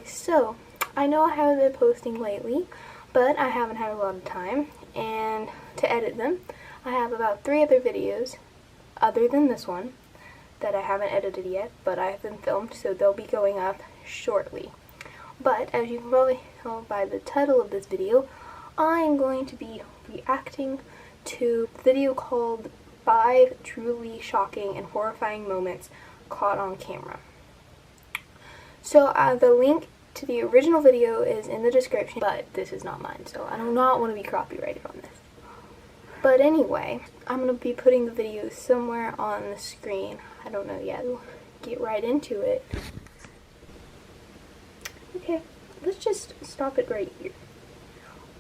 So, I know I haven't been posting lately, but I haven't had a lot of time, and to edit them, I have about 3 other videos, other than this one, that I haven't edited yet, but I have been filmed, so they'll be going up shortly. But, as you can probably tell by the title of this video, I am going to be reacting to the video called 5 Truly Shocking and Horrifying Moments Caught on Camera. So, the link to the original video is in the description, but this is not mine, so I do not want to be copyrighted on this. But anyway, I'm going to be putting the video somewhere on the screen. I don't know yet. We'll get right into it. Okay, let's just stop it right here.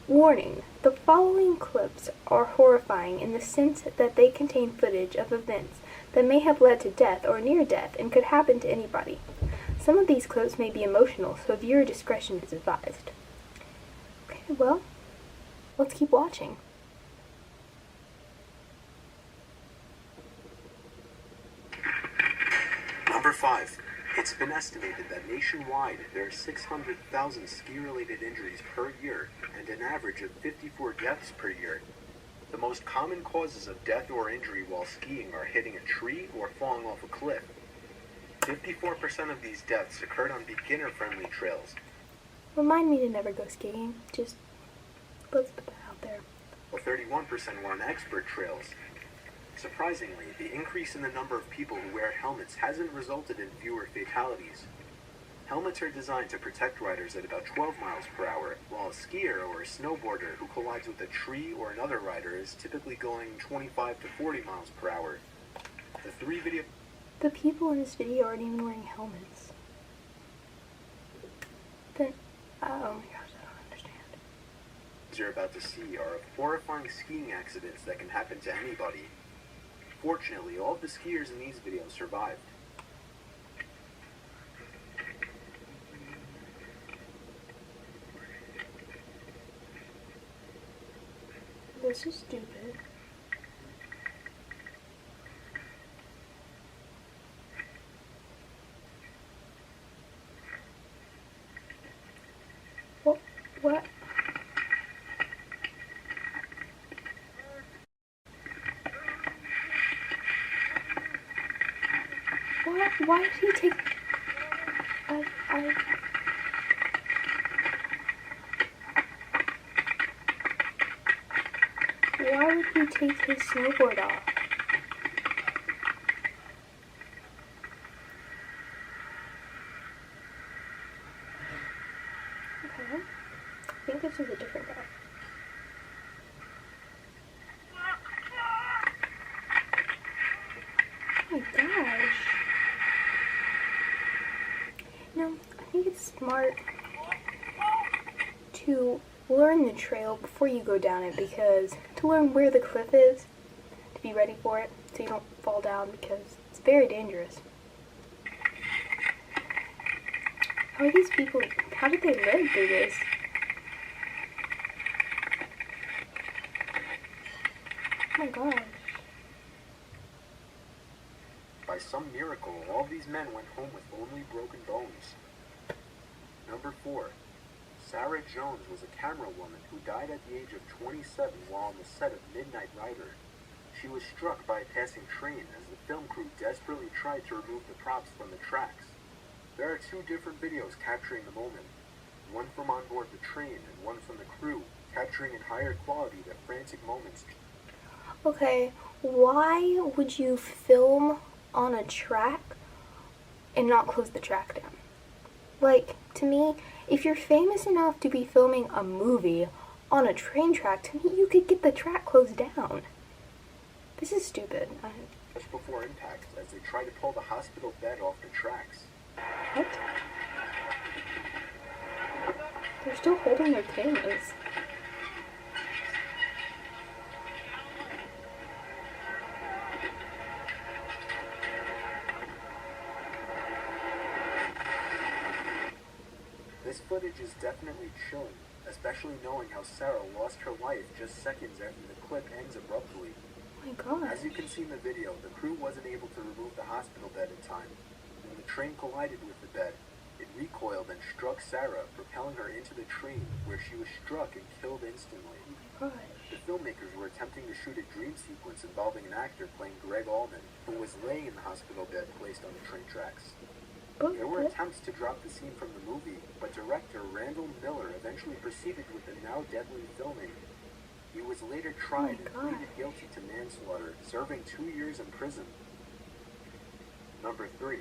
Warning, the following clips are horrifying in the sense that they contain footage of events that may have led to death or near death and could happen to anybody. Some of these clips may be emotional, so viewer discretion is advised. Okay, well, let's keep watching. Number 5. It's been estimated that nationwide there are 600,000 ski-related injuries per year and an average of 54 deaths per year. The most common causes of death or injury while skiing are hitting a tree or falling off a cliff. 54% of these deaths occurred on beginner-friendly trails. Remind me to never go skiing. Just, let's put that out there. While 31% were on expert trails. Surprisingly, the increase in the number of people who wear helmets hasn't resulted in fewer fatalities. Helmets are designed to protect riders at about 12 miles per hour, while a skier or a snowboarder who collides with a tree or another rider is typically going 25 to 40 miles per hour. The people in this video aren't even wearing helmets. Then, oh my gosh, I don't understand. You're about to see are of horrifying skiing accidents that can happen to anybody. Fortunately, all of the skiers in these videos survived. This is stupid. What? Why did he take... Why would he take his snowboard off? Okay. I think this is a different guy. Oh my gosh. No, I think it's smart to learn the trail before you go down it, because to learn where the cliff is, to be ready for it, so you don't fall down, because it's very dangerous. How are these people, how did they live through this? Oh my gosh. By some miracle, all these men went home with only broken bones. Number 4. Sarah Jones was a camera woman who died at the age of 27 while on the set of Midnight Rider. She was struck by a passing train as the film crew desperately tried to remove the props from the tracks. There are 2 different videos capturing the moment, one from on board the train and one from the crew, capturing in higher quality the frantic moments. Okay, why would you film on a track and not close the track down? Like, to me, if you're famous enough to be filming a movie on a train track, to me, you could get the track closed down. This is stupid. Just before impact, as they try to pull the hospital bed off the tracks. What? They're still holding their cameras. This footage is definitely chilling, especially knowing how Sarah lost her life just seconds after the clip ends abruptly. Oh my As you can see in the video, the crew wasn't able to remove the hospital bed in time. When the train collided with the bed, it recoiled and struck Sarah, propelling her into the train, where she was struck and killed instantly. Oh my gosh. The filmmakers were attempting to shoot a dream sequence involving an actor playing Greg Allman, who was laying in the hospital bed placed on the train tracks. There were attempts to drop the scene from the movie, but director Randall Miller eventually proceeded with the now deadly filming. He was later tried and pleaded guilty to manslaughter, serving 2 years in prison. Number 3.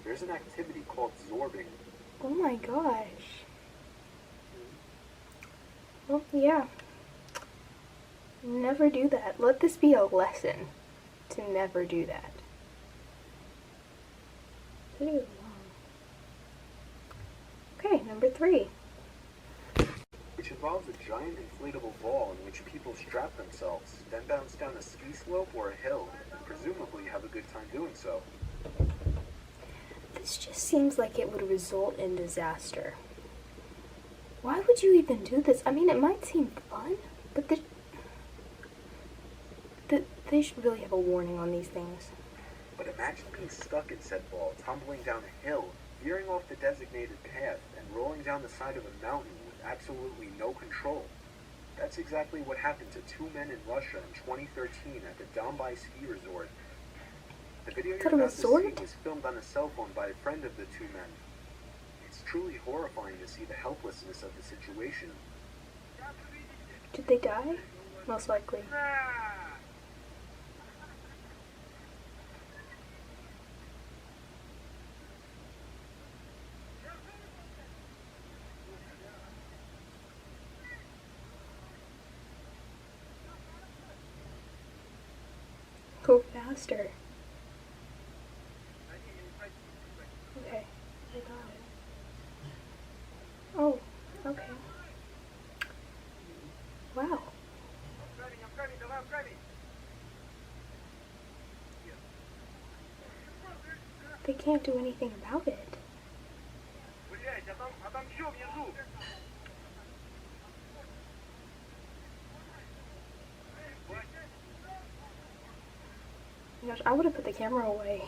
There's an activity called zorbing. Oh my gosh. Well, yeah. Never do that. Let this be a lesson to never do that. Ew. Okay, number 3. Which involves a giant inflatable ball in which people strap themselves, then bounce down a ski slope or a hill, and presumably have a good time doing so. This just seems like it would result in disaster. Why would you even do this? I mean, it might seem fun, but they should really have a warning on these things. But imagine being stuck in said ball, tumbling down a hill, veering off the designated path, and rolling down the side of a mountain with absolutely no control. That's exactly what happened to 2 men in Russia in 2013 at the Donbai ski resort. The video you're about to see was filmed on a cell phone by a friend of the 2 men. It's truly horrifying to see the helplessness of the situation. Did they die? Most likely. Go faster. Okay, I got it. Oh, okay. Wow. They can't do anything about it. Gosh, I would have put the camera away.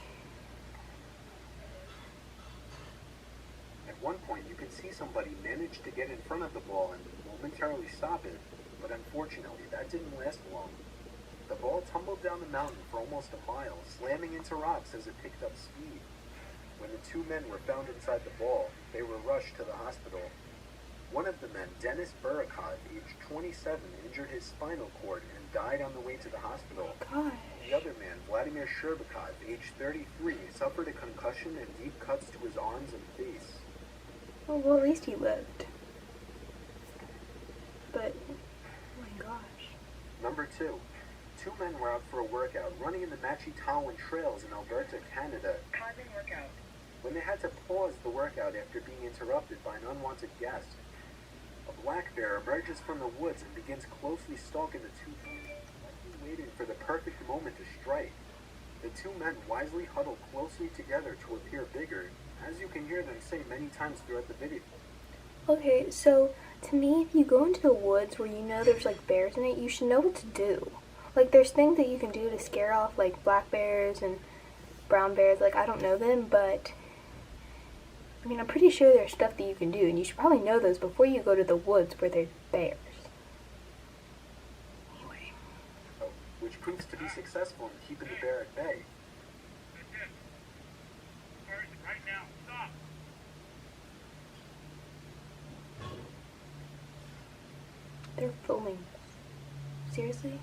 At one point, you can see somebody manage to get in front of the ball and momentarily stop it, but unfortunately, that didn't last long. The ball tumbled down the mountain for almost a mile, slamming into rocks as it picked up speed. When the 2 men were found inside the ball, they were rushed to the hospital. One of the men, Dennis Burakov, aged 27, injured his spinal cord and died on the way to the hospital. Gosh. The other man, Vladimir Sherbakov, aged 33, suffered a concussion and deep cuts to his arms and face. Oh, well, at least he lived. But, oh my gosh. Number 2. 2 men were out for a workout, running in the Machitawan trails in Alberta, Canada. When they had to pause the workout after being interrupted by an unwanted guest, a black bear emerges from the woods and begins closely stalking the 2 men, waiting for the perfect moment to strike. The 2 men wisely huddle closely together to appear bigger, as you can hear them say many times throughout the video. Okay, so to me, if you go into the woods where you know there's like bears in it, you should know what to do. Like, there's things that you can do to scare off like black bears and brown bears. Like, I don't know them, but I mean, I'm pretty sure there's stuff that you can do, and you should probably know those before you go to the woods where there's bears. Anyway. Which proves to be successful in keeping the bear at bay. Right now, stop. They're filming. Seriously?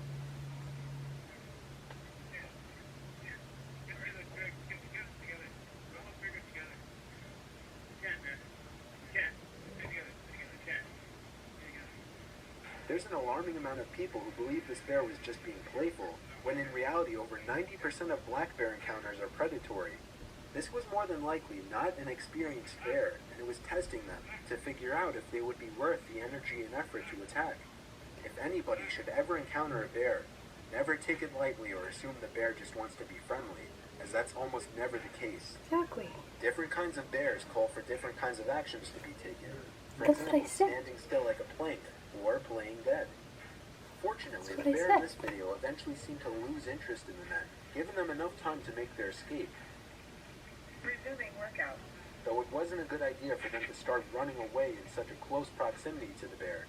There's an alarming amount of people who believe this bear was just being playful, when in reality over 90% of black bear encounters are predatory. This was more than likely not an experienced bear, and it was testing them to figure out if they would be worth the energy and effort to attack. If anybody should ever encounter a bear, never take it lightly or assume the bear just wants to be friendly, as that's almost never the case. Exactly. Different kinds of bears call for different kinds of actions to be taken. For That's what I example, said. standing still like a plank, or playing dead. Fortunately, That's the what I bear said. in this video eventually seemed to lose interest in the men, giving them enough time to make their escape. Resuming workout. Though it wasn't a good idea for them to start running away in such a close proximity to the bear.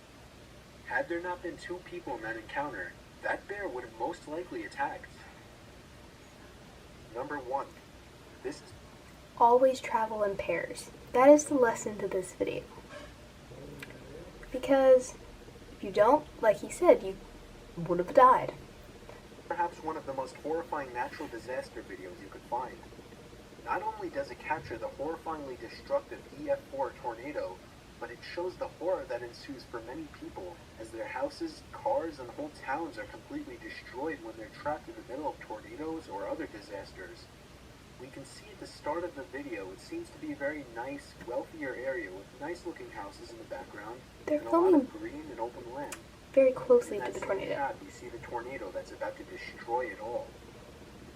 Had there not been two people in that encounter, that bear would have most likely attacked. Number 1. This is Always travel in pairs. That is the lesson to this video. Because if you don't, like he said, you would have died. perhaps one of the most horrifying natural disaster videos you could find. Not only does it capture the horrifyingly destructive EF4 tornado, but it shows the horror that ensues for many people as their houses, cars, and whole towns are completely destroyed when they're trapped in the middle of tornadoes or other disasters. We can see at the start of the video it seems to be a very nice, wealthier area with nice looking houses in the background They're and a lot filming of green and open land. very In closely to that the same tornado. shot, we see the tornado that's about to destroy it all.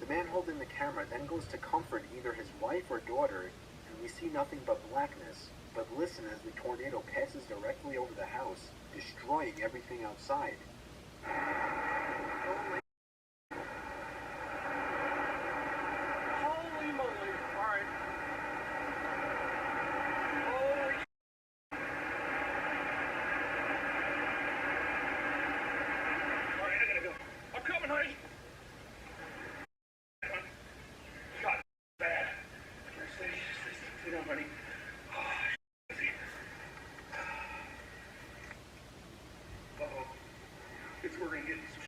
The man holding the camera then goes to comfort either his wife or daughter, and we see nothing but blackness. But listen as the tornado passes directly over the house, destroying everything outside. Holy moly. All right. Holy All right, I gotta go. I'm coming, honey. God, bad. Stay down, honey. Uh-oh. It's we're gonna get some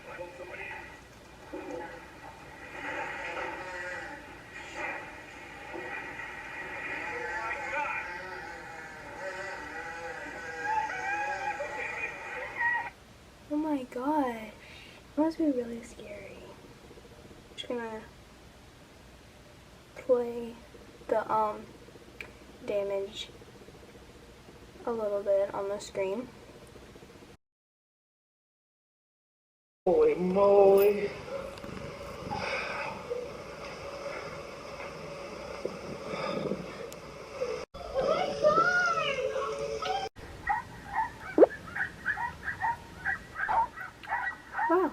I hope somebody... Oh my gosh. That must be really scary. Just gonna play the damage a little bit on the screen. Holy moly. Wow.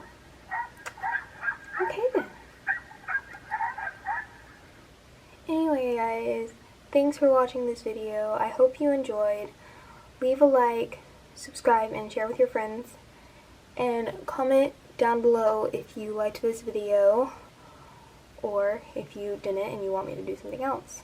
Okay then. Anyway guys, thanks for watching this video. I hope you enjoyed. Leave a like, subscribe, and share with your friends. And comment down below if you liked this video or if you didn't and you want me to do something else.